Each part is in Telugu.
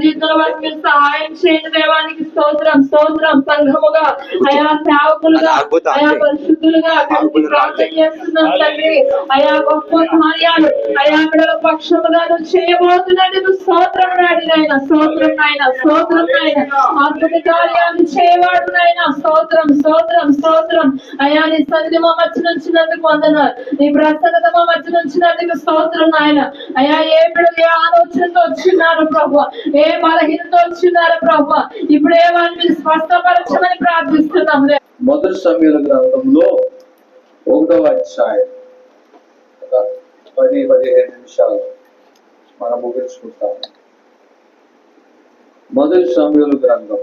జీవితంలో వారికి మీరు సహాయం చేయండి దేవానికి స్తోత్రం స్తోత్రం. సంఘముగా అయా సేవకులుగా అయా పరిశుద్ధులుగా కలిసి ప్రార్థన చేస్తున్నాం తండ్రి. అయా గొప్ప కార్యాలు అయా బిడ్డల పక్షముగా చేయబోతున్నాడు. స్తోత్రం నాడి నాయన, స్తోత్రం నాయన, స్తోత్రం నాయన. అద్భుత కార్యాలు చేయవాడు నాయన. స్తోత్రం స్తోత్రం స్తోత్రం. అయా నీ సన్నిధి మా మధ్య నుంచినందుకు వందనాలు. నీ ప్రసన్నత మా మధ్య నుంచినందుకు స్తోత్రం నాయన. అయా ఏ బిడ్డలు ఏ ఆలోచనతో వచ్చినారు ప్రభు, ఏ బలహీనతో వచ్చినారు ప్రభు, ఇప్పుడే వారిని స్పష్టపరచమని ప్రార్థిస్తున్నాం. మొదటి సమూయేలు గ్రంథంలో 1వ అధ్యాయం 10-15 నిమిషాలు మనం ముగించుకుంటాం. మొదటి సమూయేలు గ్రంథం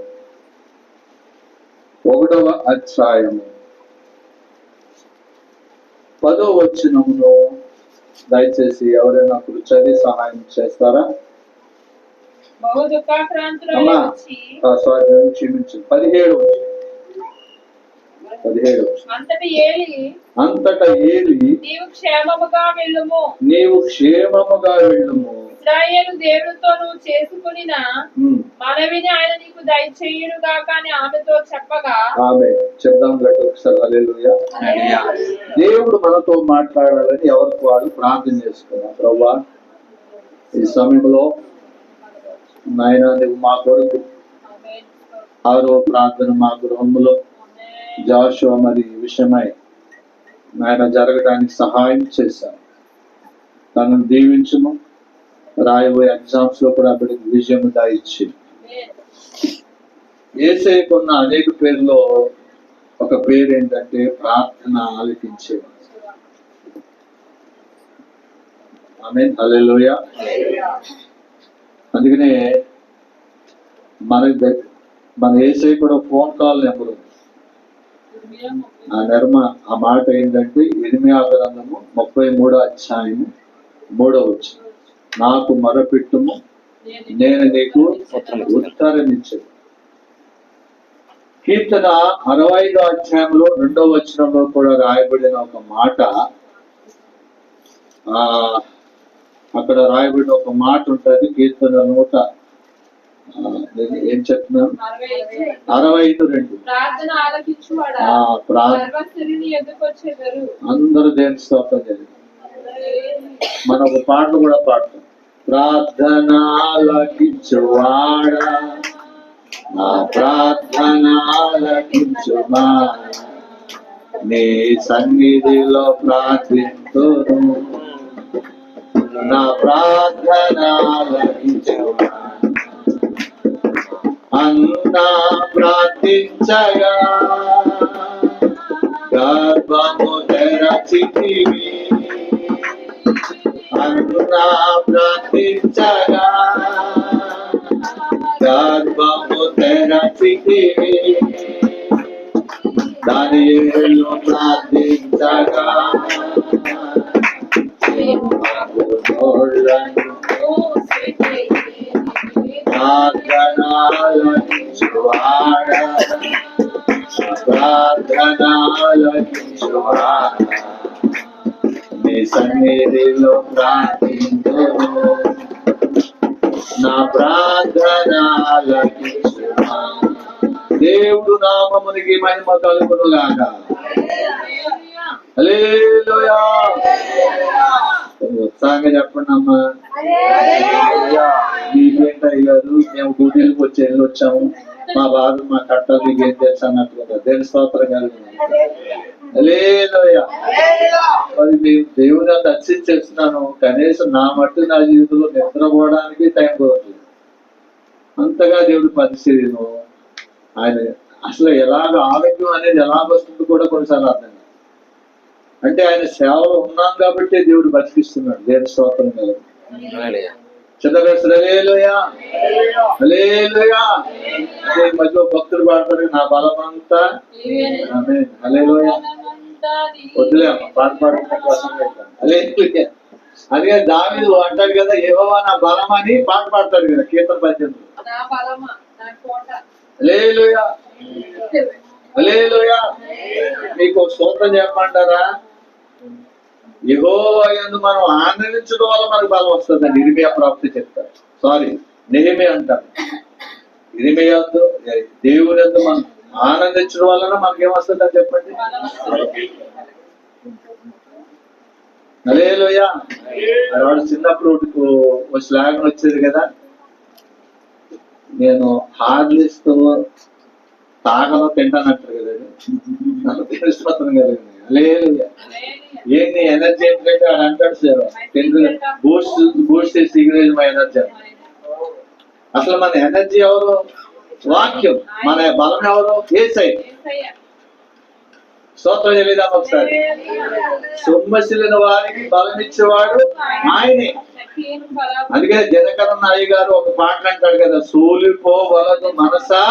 1వ అధ్యాయము 10వ వచనమును దయచేసి ఎవరైనా నాకు చదివి సహాయం చేస్తారా? క్షమించు. 17 అంతటా ఏలి నీవు క్షేమముగా వెళ్ళుము, ఇశ్రాయేలు దేవునితో నువ్వు చేసుకునిన మనవిని ఆయన నీకు దయచేయును గాక అని ఆమెతో చెప్పగా. ఆమె చెప్దాం ఒకసారి. హల్లెలూయా. దేవుడు మనతో మాట్లాడాలని ఎవరికి వాడు ప్రార్థన చేసుకున్నాం. ప్రభువా, ఈ సమయంలో నాయన నువ్వు మా కొరకు 6వ ప్రార్థన మా గృహంలో జాషువా మరి విషయమై నాయన జరగడానికి సహాయం చేశాను. తనను దీవించుము. రాయబోయే ఎగ్జామ్స్ లో కూడా అక్కడికి విజయం దాయిచ్చి యేసయ్యకున్న అనేక పేర్లో ఒక పేరు ఏంటంటే ప్రార్థన ఆలకించేవాడు. ఆమేన్. హల్లెలూయా. అందుకనే మన యేసయ్య కూడా ఫోన్ కాల్ నెంబర్ ఉంది. ఆ మాట ఏంటంటే 8వ గ్రంథము 33వ అధ్యాయము 3వ వచనం, నాకు మొరపెట్టుము నేను నీకు ఉత్తరమిచ్చేది. కీర్తన 65వ అధ్యాయంలో 2వ వచనంలో కూడా రాయబడిన ఒక మాట, అక్కడ రాయబడిన ఒక మాట ఉంటుంది. కీర్తన 100 ఏం చెప్తున్నాను, 65:2. అందరూ దేని స్తోత్రం చేయాలి. మనం ఒక పాటలు కూడా పాడతాం. ప్రార్థన ఆలకించువాడా, నా ప్రార్థన ఆలకించుమా, నీ సన్నిధిలో ప్రార్థింతును, నా ప్రార్థన ఆలకించుమా. అన్నా ప్రార్థించగా గర్భము తెరచితివి, అన్నా ప్రార్థించగా గర్భము తెరచితివి, దానియేలు ప్రార్థించగా ప్రార్థనాలకించువాడా, ప్రార్థనాలకించువాడా, నీ సన్నిధిలో ప్రార్థింతును, నా ప్రార్థనాలకించువా. దేవుడు నామమునికి మహిమ కలుగును గాక. హల్లెలూయా. ఉత్సాహంగా చెప్పండి అమ్మా. మీకేంటయ్య గారు, మేము డ్యూటీలకు వచ్చాము, మా బాధ మా కట్టలు మీకు ఏం తెలుసు అన్నట్లుగా దేవుని స్తోత్రం కలుగుతుంది. హల్లెలూయా. మరి మేము దేవుని దర్శించేస్తున్నాను, కనీసం నా మట్టు నా జీవితంలో నిద్రపోవడానికి టైం పోతుంది. అంతగా దేవుడు పరిశీలిను. ఆయన అసలు ఎలాగ ఆరోగ్యం అనేది ఎలాగొస్తుందో కూడా కొన్నిసార్లు అర్థం. అంటే ఆయన సేవలో ఉన్నాం కాబట్టి దేవుడు బతికిస్తున్నాడు. దేవుని స్తోత్రం కలుగుతుంది. మధ్యలో భక్తులు పాడతారు, నా బలమంతా హల్లెలూయా. వద్దులే అమ్మ, పాట పాడుకునే కోసం హల్లెలూయా. అందుకే దావీదు అంటాడు కదా, యెహోవా నా బలం అని పాట పాడతాడు కదా కీర్తన 18. హల్లెలూయా హల్లెలూయా. మీకు స్తోత్రం చెప్పమంటారా? యెహోవా యందు మనం ఆనందించడం వల్ల మనకు బలం వస్తుందండి. ఇర్మియా ప్రాప్తి చెప్తారు. సారీ, నెహెమియా అంటారు. ఇరిమియాతో దేవుని యొక్క మనం ఆనందించడం వలన మనకేమొస్తుందని చెప్పండి. హల్లెలూయా. వాడు చిన్నప్పుడు ఒక స్లాగ్ వచ్చేది కదా, నేను హార్లిక్స్ తాగను తింటానంటారు కదా, నాకు తెలుసుకోవడం కదా. హల్లెలూయా. ఏంటి ఎనర్జీ ఏంటంటే వాడు అంటాడు సార్, బూస్ట్ సిగరేజ్ మా ఎనర్జీ. అసలు మన ఎనర్జీ ఎవరు? వాక్యం. మన బలం ఎవరు? యేసయ్య. స్తోత్రం చెల్లిద్దాం ఒకసారి. సొమ్మసిలిన వారికి బలం ఇచ్చేవాడు ఆయనే. అందుకే జనకరణ అయ్య గారు ఒక పాట అంటాడు కదా, సోలిపోవలదు మనసా,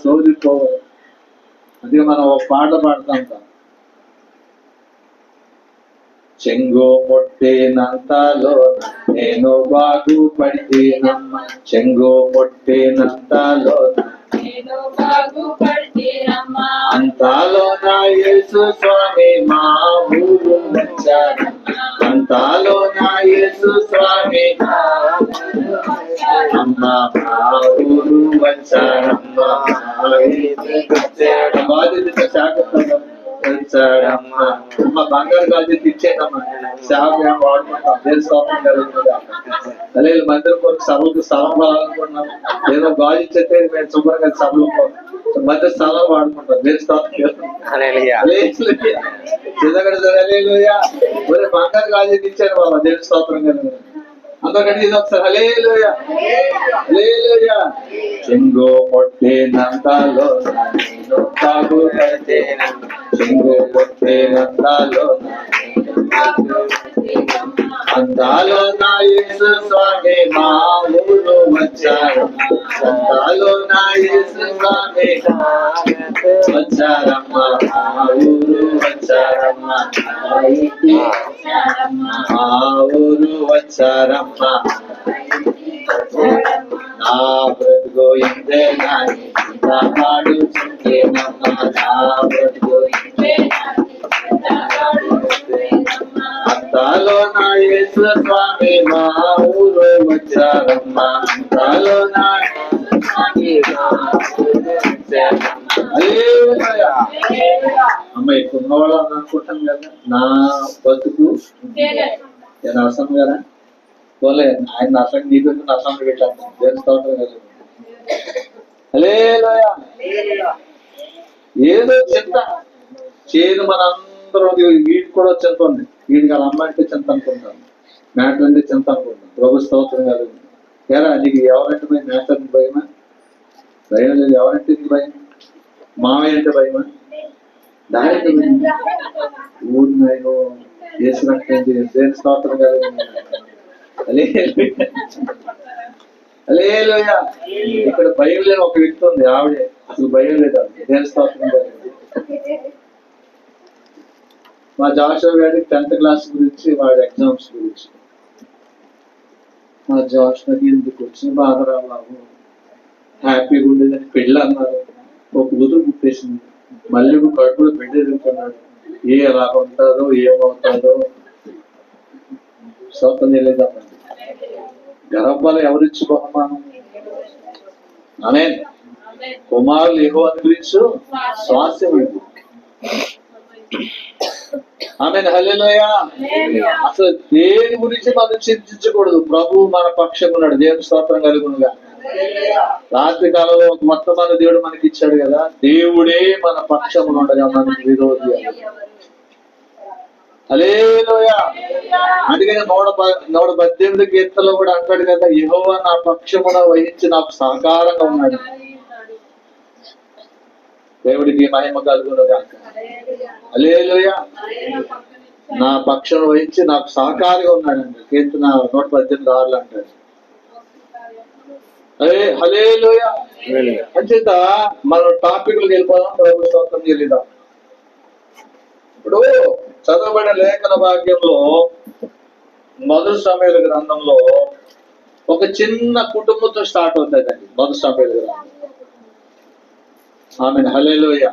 సోలిపోవదు. అందుకే మనం ఒక పాట పాడుతూ ఉంటాం. చెంగు మొట్టేనంతలో నేను బాగుపడితేనమ్మ, చెంగు మొట్టేనంతలో అంతాలో నా యేసు స్వామి మా ఊరు వచ్చాడు, అంతాలో నా యేసు స్వామి అమ్మ మా ఊరు వచ్చాడమ్మ, బాధ్యత శాఖ వచ్చాడమ్మ. అమ్మ బంగారు బాధ్యత ఇచ్చేదమ్మా, శాఖ వాడుకుంటాం. దేశం జరుగుతుందా అదే మందిరం కొరకు సభలకు స్థలం కావాలనుకుంటున్నాం, ఏదో గాజు ఇచ్చేస్తే మేము శుభ్రంగా సభలు మధ్య స్థలం వాడుకుంటాం. ఒరే బంగారు గాజు ఇచ్చారు బాబా, దేవుని స్తోత్రం కదా. అందరికంటే ఇది ఒకసారి హల్లెలూయా, హల్లెలూయా. చెంగు పొట్టేనంతలో చెంగు పొట్టేనంతలో అంతాలో నా యేసు స్వామి మా ఊరు వచ్చాడు, అంతాలో నా యేసు స్వామి వచ్చారమ్మ, మా ఊరు వచ్చారమ్మ, మా ఊరు వచ్చారమ్మ. నా బ్రతుకు ఇంతే నాని కాపాడుచుంటేనమ్మ, నా బ్రతుకు అంతాలో నా యేసు స్వామి మా ఊరు వచ్చారమ్మ, అంతాలో నా అమ్మ ఎక్కువ ఉన్నవాళ్ళు అనుకుంటాను కదా, నా బతుకు నేను అవసరం కదా పోలే, ఆయన నష్టం నీకు నష్టం పెట్టాను. తెలుసుకోవటం కదా. హల్లెలూయా. ఏదో చింత చేయదు మనందరూ, వీడికి కూడా చింత ఉంది, వీడికి వాళ్ళ అమ్మ అంటే చింత అనుకుంటాను, మ్యాటర్ అంటే చింత అనుకుంటాను. ప్రభు స్తోత్రం కాదు. ఏరా నీకు ఎవరంటే భయం? మ్యాటర్ భయమా? భయం లేదు. ఎవరంటే నీకు భయం? మామయ్య అంటే భయమా? దానికి ఊరి నేను చేసినట్టు దేని స్తోత్రం కాదు. హల్లెలూయా. ఇక్కడ భయం లేని ఒక వ్యక్తి ఉంది, ఆవిడే అసలు భయం లేదు. దేని స్తోత్రం కాదు. మా జాషువా గారికి 10th క్లాస్ గురించి, వాడి ఎగ్జామ్స్ గురించి, మా జాషువాకి ఎందుకు వచ్చిన బాధరా బాబు, హ్యాపీగా ఉండేదని పెళ్ళి అన్నారు, ఒక కూతురు పుట్టేసింది, మళ్ళీ కడుపులో బిడ్డ ఎదుర్కొన్నాడు. ఎలా ఉంటుందో ఏమవుతుందో స్తోత్రం చేయలేదమ్మండి. గర్భఫలం ఎవరిచ్చు బహుమానం? ఆమేన్. కుమారులు యెహోవాను గురించి స్వాస్థ్యం. ఆమేన్. హల్లెలూయా. అసలు దేని గురించి మనం చింతించకూడదు. ప్రభు మన పక్షం ఉన్నాడు. దేవుని స్తోత్రం కలుగునుగా. రాత్రి కాలంలో ఒక మొత్తం దేవుడు మనకి ఇచ్చాడు కదా, దేవుడే మన పక్షం ఉండగా మనకి విరోధి. హల్లెలూయా. అందుకని 118 కీర్తనలో కూడా అంటాడు కదా, యెహోవా నా పక్షమున వహించి నాకు సహకారంగా ఉన్నాడు. దేవుడికి మహిమ కలుగునుగా. హల్లెలూయా. నా పక్షం వహించి నాకు సహకారంగా ఉన్నాడు. కీర్తన 118:6 అంటాడు. హల్లెలూయా. అంచేత మనం టాపిక్లకు వెళ్ళిపోదాం. ప్రభు స్తోత్రం చెల్లిద్దాం. ఇప్పుడు చదవబడిన లేఖన భాగ్యంలో మొదటి సమూయేలు గ్రంథంలో ఒక చిన్న కుటుంబంతో స్టార్ట్ అవుతుందండి. మొదటి సమూయేలు గ్రంథం. ఆమేన్. హల్లెలూయా.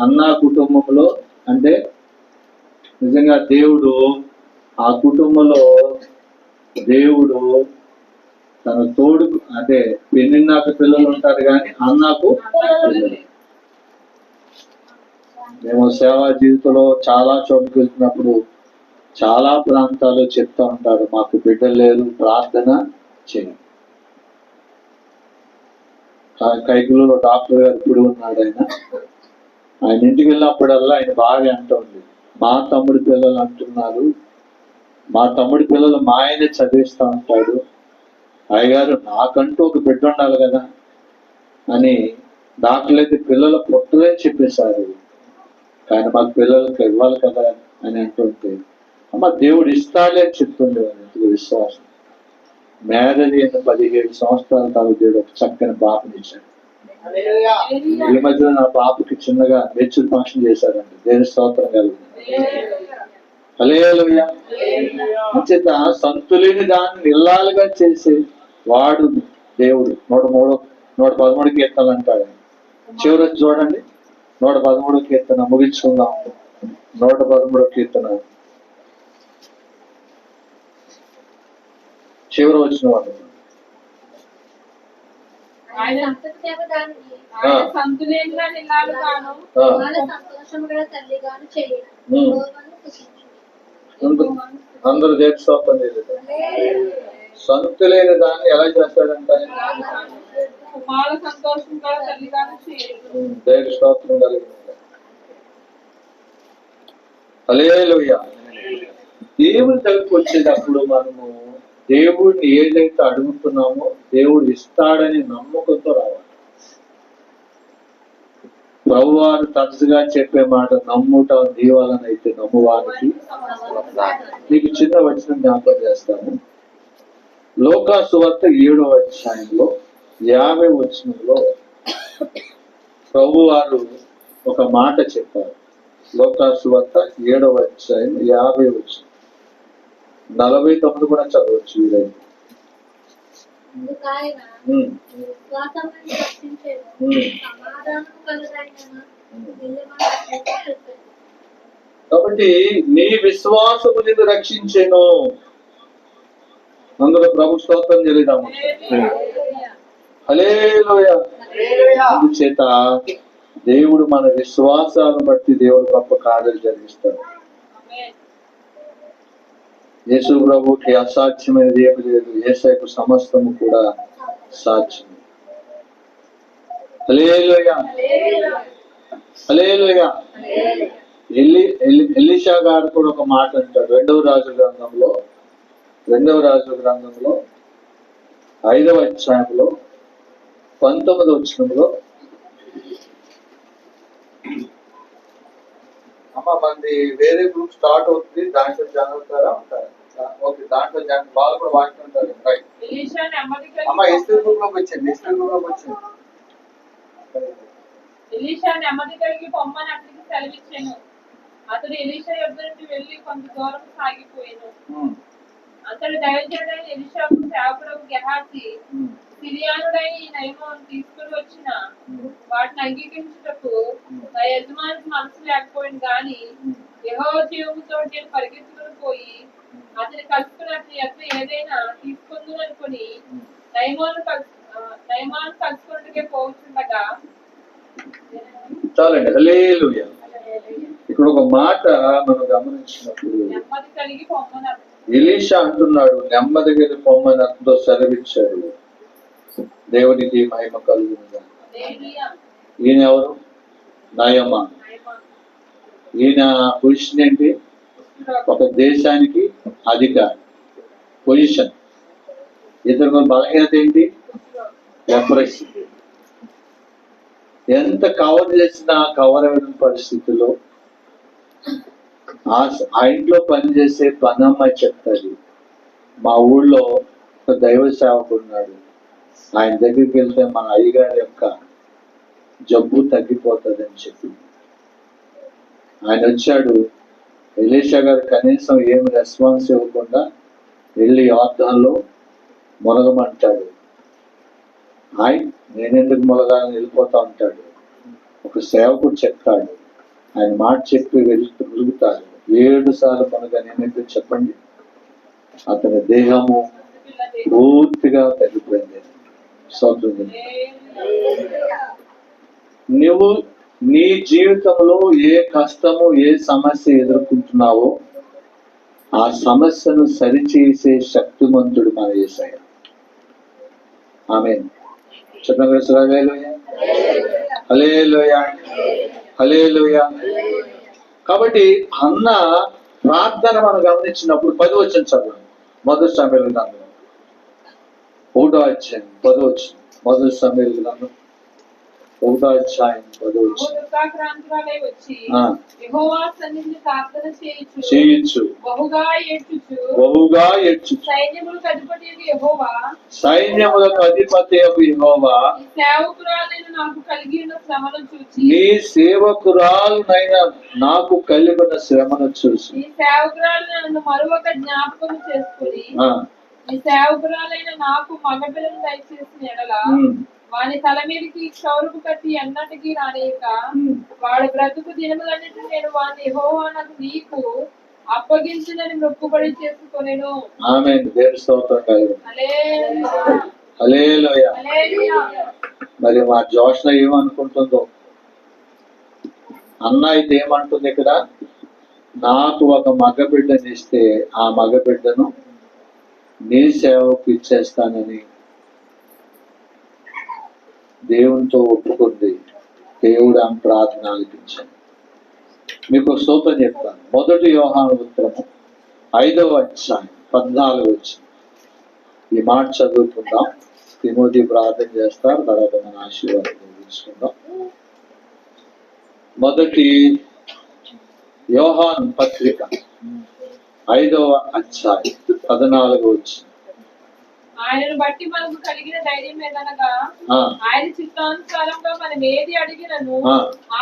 అన్న కుటుంబంలో అంటే నిజంగా దేవుడు ఆ కుటుంబంలో దేవుడు తన తోడు అంటే పెళ్ళినాక పిల్లలు ఉంటారు కానీ అన్నకు పిల్లలు. మేము సేవా జీవితంలో చాలా చోట్లకి వెళ్తున్నప్పుడు చాలా ప్రాంతాలు చెప్తా ఉంటారు, మాకు బిడ్డలు లేరు, ప్రార్థన చేయండి. కైకులలో డాక్టర్ గారు ఇప్పుడు ఉన్నాడు. ఆయన ఇంటికి వెళ్ళినప్పుడల్లా ఆయన భార్య అంటుంది, మా తమ్ముడి పిల్లలు అంటున్నారు, మా తమ్ముడి పిల్లలు మా ఆయనే చదివిస్తా ఉంటాడు, అయ్యగారు నాకంటూ ఒక బిడ్డ ఉండాలి కదా అని. డాక్టర్లు అయితే పిల్లల పుట్టలే చెప్పేశారు, కానీ మాకు పిల్లలకి ఇవ్వాలి కదా అని అంటుంటే, అమ్మ దేవుడు ఇస్తాడే అని చెప్తుండేవాడు. విశ్వాసం. మ్యారేజ్ అయిన 17 సంవత్సరాల తర్వాత దేవుడు ఒక చక్కని పాపనిచ్చాడు. ఈ మధ్యన నా పాపకి చిన్నగా మెచ్యూర్ ఫంక్షన్ చేశారండి. దేవుని స్తోత్రం కలుగుతుంది. హల్లెలూయా. అంచేత సంతులేని దాన్ని ఇల్లాలుగా చేసే వాడు దేవుడు. 113 కీర్తనలు అంటాడు. చివరి చూడండి, 113 కీర్తన ముగించుకుందాం. 113 కీర్తన చివరి వచ్చిన వాళ్ళు అందరూ దేవుని స్తోత్రం చేయలేదు. సంతులేని దాన్ని ఎలా చేస్తాడంట? దేవుని స్తోత్రం కలిగింది. హల్లెలూయా. దేవుని దగ్గరికి వచ్చేటప్పుడు మనము దేవుడిని ఏదైతే అడుగుతున్నామో దేవుడు ఇస్తాడని నమ్మకంతో రావాలి. ప్రభువారు తరచుగా చెప్పే మాట, నమ్ముట దీవాలనైతే నమ్మువానికి. మీకు చిన్న వచనం జ్ఞాపకం చేస్తాను. లోకా సువార్త 7వ అధ్యాయంలో 50వ వచనంలో ప్రభువారు ఒక మాట చెప్పారు. లోకా సువార్త 7వ అధ్యాయం 50వ వచనం. 49 కూడా చదవచ్చు వీరైతే. కాబట్టి నీ విశ్వాసము నిన్ను రక్షించెను. అందులో ప్రభు స్తోత్రం చెల్లిద్దాము. హల్లెలూయా. అందుచేత దేవుడు మన విశ్వాసాలను బట్టి దేవుడు గొప్ప కార్యాలు జరిగిస్తాడు. యేసు ప్రభుకి అసాధ్యమైనది ఏమి లేదు. యేసయ్యకు సమస్తము కూడా సాధ్యం. హల్లెలూయా. హల్లెలూయా. ఎలీషా గారు కూడా ఒక మాట అంటాడు. 2వ రాజుల గ్రంథంలో 5వ అధ్యాయంలో 19వ వచనంలో, అమ్మ మంది వేరే గ్రూప్ స్టార్ట్ అవుతుంది, దాంట్లో జాగ్రత్తగా ఉంటారు. ఓకే, దాంట్లో వాళ్ళు కూడా వాటి ఉంటారు. అమ్మ ఎస్టర్ గ్రూప్ లోకి వచ్చింది. ఎలీషా నెమ్మది కలిగి పొమ్మని అతనికి సెలవిచ్చాను. అతడు ఎలీషా యొద్ద నుండి వెళ్లి కొంత దూరం సాగిపోయాను. అతడు దైవజనుడైన ఎలీషాకు సేవకుడు గెహాజీ సిరియానుడైన ఈ నయమాను తీసుకుని వచ్చిన వాటిని అంగీకరించుటకు నా యజమానికి మనసు లేకపోయింది. గాని యెహోవా జీవముతో నేను పరిగెత్తుకుని పోయి అతని కలుసుకుని అతని యొక్క ఏదైనా తీసుకుందని అనుకుని నయమాను కలుసుకున్నట్టుగా పోవచ్చుండగా. చాలండి. హల్లెలూయా. ఇక్కడ ఒక మాట మనం గమనించినప్పుడు, నెమ్మది కలిగి పొమ్మని ఎలీషా అంటున్నాడు, నెమ్మది కలిగి పొమ్మని అతనితో సెలవిచ్చాడు. దేవునికి మహిమ కలుగును. ఈయన ఎవరు? నయమా. ఈయన పొజిషన్ ఏంటి? ఒక దేశానికి అధికారి పొజిషన్. ఇతను బలహీనత ఏంటి? లెప్రసీ. ఎంత కవర్ చేసినా కవర్ అయిన పరిస్థితుల్లో ఆ ఇంట్లో పనిచేసే పనమ్మాయి చెప్తాది, మా ఊళ్ళో ఒక దైవ సేవకుడు ఉన్నాడు, ఆయన దగ్గరికి వెళ్తే మన అయ్యగారి యొక్క జబ్బు తగ్గిపోతుంది అని చెప్పి ఆయన వచ్చాడు. ఎలీషా గారు కనీసం ఏమి రెస్పాన్స్ ఇవ్వకుండా వెళ్ళి యోర్దానులో మునగమంటాడు. నేనెందుకు మొలగాలని వెళ్ళిపోతా ఉంటాడు. ఒక సేవకుడు చెప్తాడు, ఆయన మాట చెప్పి వెళ్తాడు. 7 సార్లు మనగా నేనైతే చెప్పండి అతని దేహము పూర్తిగా తగ్గిపోయింది. స్తోత్రం. నువ్వు నీ జీవితంలో ఏ కష్టము ఏ సమస్య ఎదుర్కొంటున్నావో ఆ సమస్యను సరిచేసే శక్తిమంతుడు మన యేసయ్య. ఆమేన్. చెప్పండి హల్లెలూయా, హల్లెలూయా, హల్లెలూయా. కాబట్టి అన్న ప్రార్థన మనం గమనించినప్పుడు 10 వచనం చదవండి. మొదటి సమూయేలు గ్రంథం 1వ అధ్యాయం 10వ వచనం. మొదటి సమూయేలు గ్రంథం 1వ అధ్యాయం 10వ వచనం. చేయించు బహుగా ఏడ్చుచు సైన్యములకు అధిపతి యెహోవా నీ సేవకురాలునైన నాకు కలిగిన శ్రమను చూసి ఈ సేవకురాలను మరొక జ్ఞాపకం చేసుకుని ఈ సేవకురాలైన నాకు మగపిల్లను దయచేసిన ఎడల వాని తల మీదకి క్షౌరపు కత్తి ఎన్నటికీ రానియక వాడి బ్రతుకు దినములన్నిటి నేను వాని యెహోవానకు నీకు అప్పగించునని మొక్కుబడి చేసుకొనెను. ఆమేన్. దేవుని స్తోత్రం కలుగును. హల్లెలూయా. మరి మా జోష్న ఏమనుకుంటుందో, అన్న అయితే ఏమంటుంది ఇక్కడ, నాకు ఒక మగ బిడ్డని ఇస్తే ఆ మగ బిడ్డను నీ సేవకు ఇచ్చేస్తానని దేవునితో ఒప్పుకుంది. దేవుడు ఆమె ప్రార్థన ఆలకించాడు. మీకు స్తోత్రం చెప్తాను. మొదటి యోహాను ఉత్తరము 5వ అధ్యాయం 14వ వచనం. ఈ మాట చదువుకుందాం. తిమోతి ప్రార్థన చేస్తారు, తర్వాత మన ఆశీర్వాదం తీసుకుందాం. మొదటి యోహాను పత్రిక 5వ అధ్యాయం 14వ వచనం. ఆయనను బట్టి మనకు కలిగిన ధైర్యం ఏదనగా ఆయన చిత్తానుసారంగా మనం ఏది అడిగినను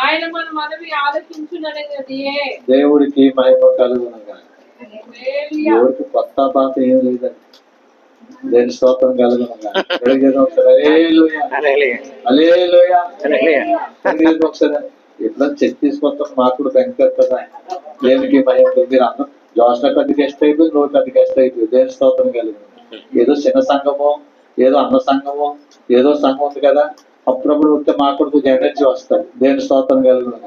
ఆయన మన మనవి ఆలోచించుననేది. దేవుడికి మహిమ కలుగునగా. దేవుడికి కొత్త పాత ఏం లేదండి. దేని స్తోత్రం కలుగునగా. ఒకసారి ఎప్పుడైనా చెక్ తీసుకొస్తాం, మాకు కూడా బెంకెత్తదా. దేనికి మహిమ. మీరు అందరూ జోష్న పెద్ద గెస్ట్ అయిపోయి, నువ్వు పెద్ద గెస్ట్ అయిపోయి. దేని స్తోత్రం కలుగును. ఏదో చిన్న సంఘమో, ఏదో అన్న సంఘమో, ఏదో సంఘం ఉంది కదా, అప్పుడప్పుడు వస్తే మాకు కూడా కొంచెం ఎనర్జీ వస్తుంది. దేని స్తోత్రం కలుగును.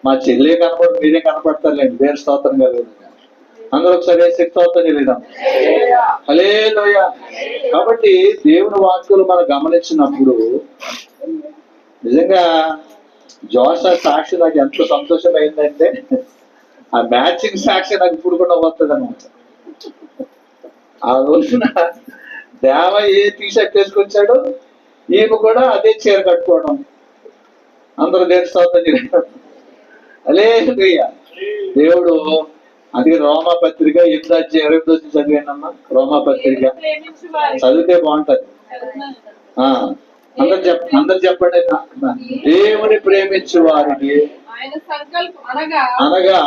మా చెల్లె కనపడి మీరే కనపడతారులేండి. దేని స్తోత్రం కలుగును. అందరూ ఒకసారి ఏ స్తోత్రం తెలియదాం. హల్లెలూయా. కాబట్టి దేవుని వాక్యాలు మనం గమనించినప్పుడు నిజంగా జోష సాక్షి నాకు ఎంత సంతోషం అయిందంటే, ఆ మ్యాచింగ్ సాక్షి నాకు ఇప్పుడు కూడా వస్తుంది అనమాట. ఆ రోజున దేవ ఏ టీషర్ట్ వేసుకొచ్చాడు, ఈమె కూడా అదే చీర కట్టుకోవడం. అందరూ దేని స్తోత్రం హల్లెలూయా. దేవుడు అందుకే రోమా పత్రిక 8వ అధ్యాయం 28వ వచనం చదివానమ్మా. రోమా పత్రిక చదివితే బాగుంటది. అందరు చెప్పండి. దేవుని ప్రేమించు వారికి అనగా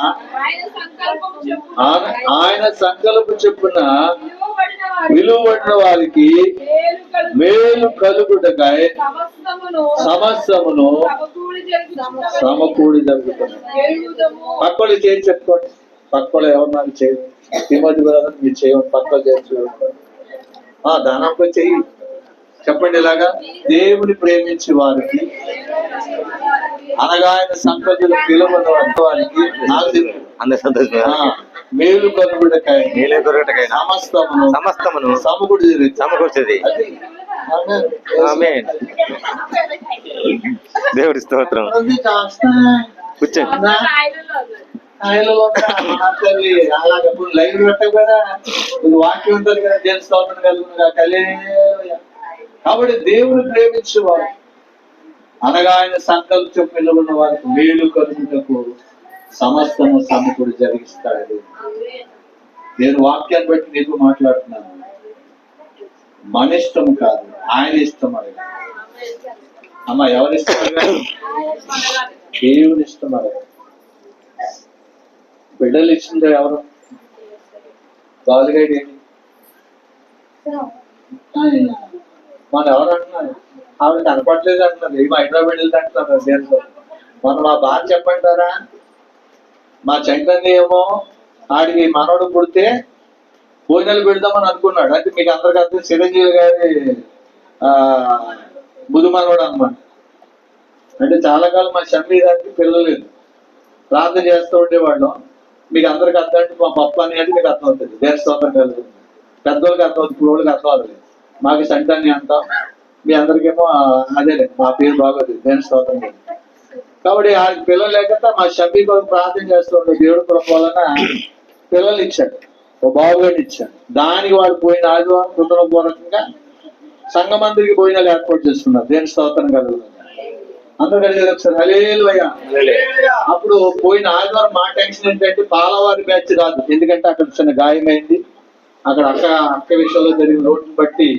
ఆయన సంకల్పం చొప్పున విలువబడిన వారికి మేలు కలుగుటకై సమస్తమును సమకూడి జరుగుతుంది. పక్కలు చేసి చెప్పుకోండి. పక్కలు ఎవరు చేయదు. తిమోతి బ్రదర్ మీరు చేయమని పక్కలు చేసి దానంపై చెయ్యి. చెప్పండి ఇలాగా. దేవుని ప్రేమించే వారికి అనగా ఆయన సంకల్పం పిలువబడిన వారికి మేలు కలుగుటకై సమస్తమును సమకూర్చేది. ఆమేన్. దేవుడి స్తోత్రం. కూర్చోండి. లైవ్ పెట్టవు కదా, వాక్యం ఉంటుంది కదా. దేవుని స్తోత్రం కలుగునుగా. కాబట్టి దేవుని ప్రేమించేవారు అనగా ఆయన సంకల్పం పిలువబడిన వారికి మేలు కలుగుటకు సమస్తము సమకూడి జరిగిస్తాడు. నేను వాక్యాన్ని బట్టి నీకు మాట్లాడుతున్నాను. మన ఇష్టం కాదు, ఆయన ఇష్టం. అడగ అమ్మ, ఎవరి ఇష్టం అడగాలి? దేవుని ఇష్టం అడగ. బిడ్డలు ఇచ్చిందో ఎవరు? బాలుగైడ్ ఏంటి? మన ఎవరు అంటున్నారు? ఆవిడ కనపడలేదు అంటున్నారు. ఏమో హైదరాబాద్ వెళ్తే అంటున్నారు. దేంతో మనం మా బాధ చెప్పంటారా? మా చైతన్య ఏమో ఆడికి మనవడు పుడితే భోజనాలు పెడదామని అనుకున్నాడు. అయితే మీకు అందరికీ అర్థం, చిరంజీవి గారి బుధుమనవాడు అన్నమాట. అంటే చాలా కాలం మా షమ్మి గారికి పిల్లలు లేదు, ప్రార్థన చేస్తూ ఉండేవాళ్ళం. మీకు అందరికి అర్థం అంటే మా పప్ప అనేది మీకు అర్థం అవుతుంది, దేశ స్తోత్రం కలుగుతుంది. పెద్దోళ్ళకి అర్థం అవుతుంది, ఇప్పుడు వాళ్ళకి అర్థం అవ్వలేదు. మాకు సంటాన్ని అంటాం, మీ అందరికేమో అదేలే మా పేరు బాగోదు, దేశ స్తోత్రం కాదు. కాబట్టి ఆ పిల్లలు లేకపోతే మా షమ్మి కొరకు ప్రార్థన చేస్తూ ఉండే దేవుడు కృప వలన పిల్లలు ఇచ్చాడు, ఓ బాబుగాడిని ఇచ్చాడు. దానికి వాడు పోయిన ఆదివారం కృతజ్ఞపూర్వకంగా సంఘమందిరికి భోజనాలు ఏర్పాటు చేసుకున్నారు, దేని స్తోత్రం కలుగుతుంది. అందరూ కలిసి ఒకసారి హల్లెలూయా. అప్పుడు పోయిన ఆదివారం మా టెన్షన్ ఏంటంటే పాలవారి బ్యాచ్ రాదు, ఎందుకంటే అక్కడ చిన్న గాయమైంది. అక్కడ అక్క విషయంలో జరిగిన రోడ్డుని బట్టి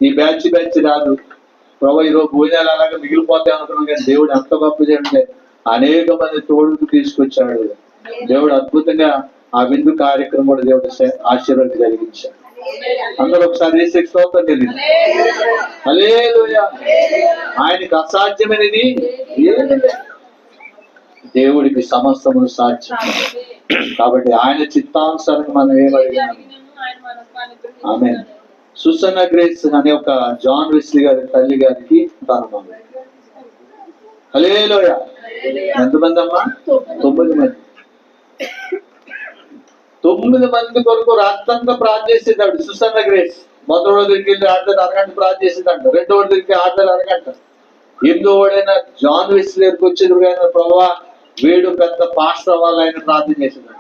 ఈ బ్యాచ్ రాదు. ప్రభు ఈరోజు భోజనాలు అలాగే మిగిలిపోతాయి అనుకున్నాం, కానీ దేవుడు అంత గొప్ప చేయండి, అనేక మంది తోడుకు తీసుకొచ్చాడు. దేవుడు అద్భుతంగా ఆ విందు కార్యక్రమం కూడా దేవుడు ఆశీర్వాదం కలిగించాడు. అందరూ ఒకసారి వేసే స్తోత్రం తెలియదు. హల్లెలూయా. ఆయనకి అసాధ్యమైనది ఏమీ లేదు, దేవుడికి సమస్తమును సాధ్యం. కాబట్టి ఆయన చిత్తానుసారంగా మనం ఏమడిగినాం. ఆమె సుసన్న గ్రేస్ అనే ఒక జాన్ వెస్లీ గారి తల్లి గారికి తన హల్లెలూయా. ఎంతమంది అమ్మా? 9 మంది. 9 మంది కొరకు రాత్రంతా ప్రార్థన చేసేదాడు సుసన్న గ్రేస్. మొదటి దగ్గరికి వెళ్ళి ఆడదారు అరగంట ప్రార్థన చేసేదంట, రెండో దగ్గరికి ఆడదారు అరగంట, 8వ వాడైనా జాన్ వెస్లీ దగ్గరికి వచ్చేది ఆయన ప్రభావ వీడు పెద్ద పాస్టర్ అవ్వాలి ఆయన ప్రార్థన చేసేదంట.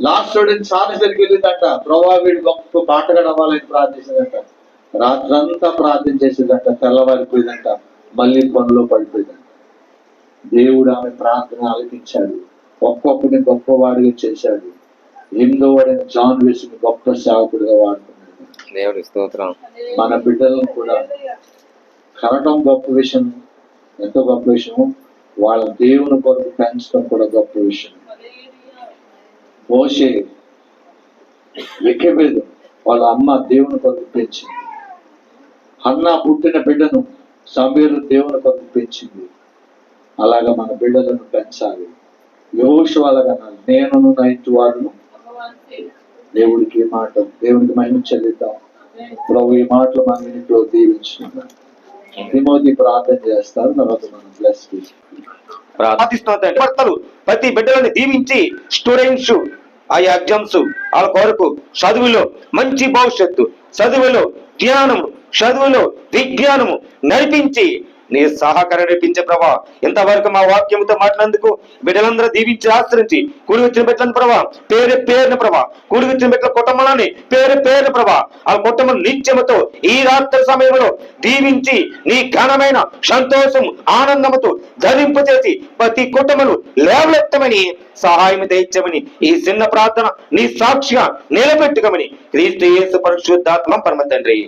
లాస్ట్ వాడిని చార్జ్ దగ్గరికి వెళ్ళిందంట, ప్రభావ వీడు గొప్ప పాటగాడు అవ్వాలని ప్రార్థన చేసేదంట. రాత్రంతా ప్రార్థన చేసేదంట, తెల్లవారిపోయిందంట, మళ్ళీ పనిలో పడిపోయిందంట. దేవుడు ఆమె ప్రార్థన ఆలకించాడు, ఒక్కొక్కడిని గొప్పవాడిగా చేశాడు. 8వ వాడైన జాన్ వెస్లీ గొప్ప సేవకుడిగా వాడుకున్నాడు. దేవుడి స్తోత్రం. మన బిడ్డలను కూడా కనటం గొప్ప విషయం, ఎంతో గొప్ప విషయం. వాళ్ళ దేవుని కొరకు పెంచడం కూడా గొప్ప విషయం. మోషే ఎక్కేబేదు వాళ్ళ అమ్మ దేవుని కొరకు పెంచింది. హన్నా పుట్టిన బిడ్డను సమూయేలు దేవుని కొరకు పెంచింది. అలాగా మన బిడ్డలను పెంచాలి. యెహోషువ అలాగన్నాడు, నేను నైట్ వాడును దేవుడికి మాట, దేవునికి మహిమ చెల్లిద్దాం. ప్రభు ఈ మాటలు మన ఇంట్లో దీవించుకున్నాం. తిమోతి ప్రార్థన చేస్తారు, తర్వాత మనం బ్లెస్ భర్తలు ప్రతి బిడ్డలని దీవించి స్టూడెంట్స్ ఆయా ఎగ్జామ్స్ వాళ్ళ కొరకు చదువులో మంచి భవిష్యత్తు, చదువులో జ్ఞానము, చదువులో విజ్ఞానము నడిపించి నీ సహకారం నడిపించే ప్రభా. ఇంతవరకు మా వాక్యంతో మాట్లాడినందుకు బిడ్డలందరూ దీవించి ఆశ్రయించి కూడి వచ్చిన బిడ్డలను ప్రభా పేరున ప్రభా, కూడి వచ్చిన బిడ్డల కుటుంబాలని పేరున ప్రభా, ఆ కుటుంబం నిత్యముతో ఈ రాత్రి సమయంలో దీవించి నీ ఘనమైన సంతోషం ఆనందముతో ధరింపు చేసి ప్రతి కుటుంబము లేవలెత్తమని సహాయం దయచమని ఈ చిన్న ప్రార్థన నీ సాక్షిగా నిలబెట్టుకోమని క్రీస్తు యేసు పరిశుద్ధాత్మ పరమ తండ్రి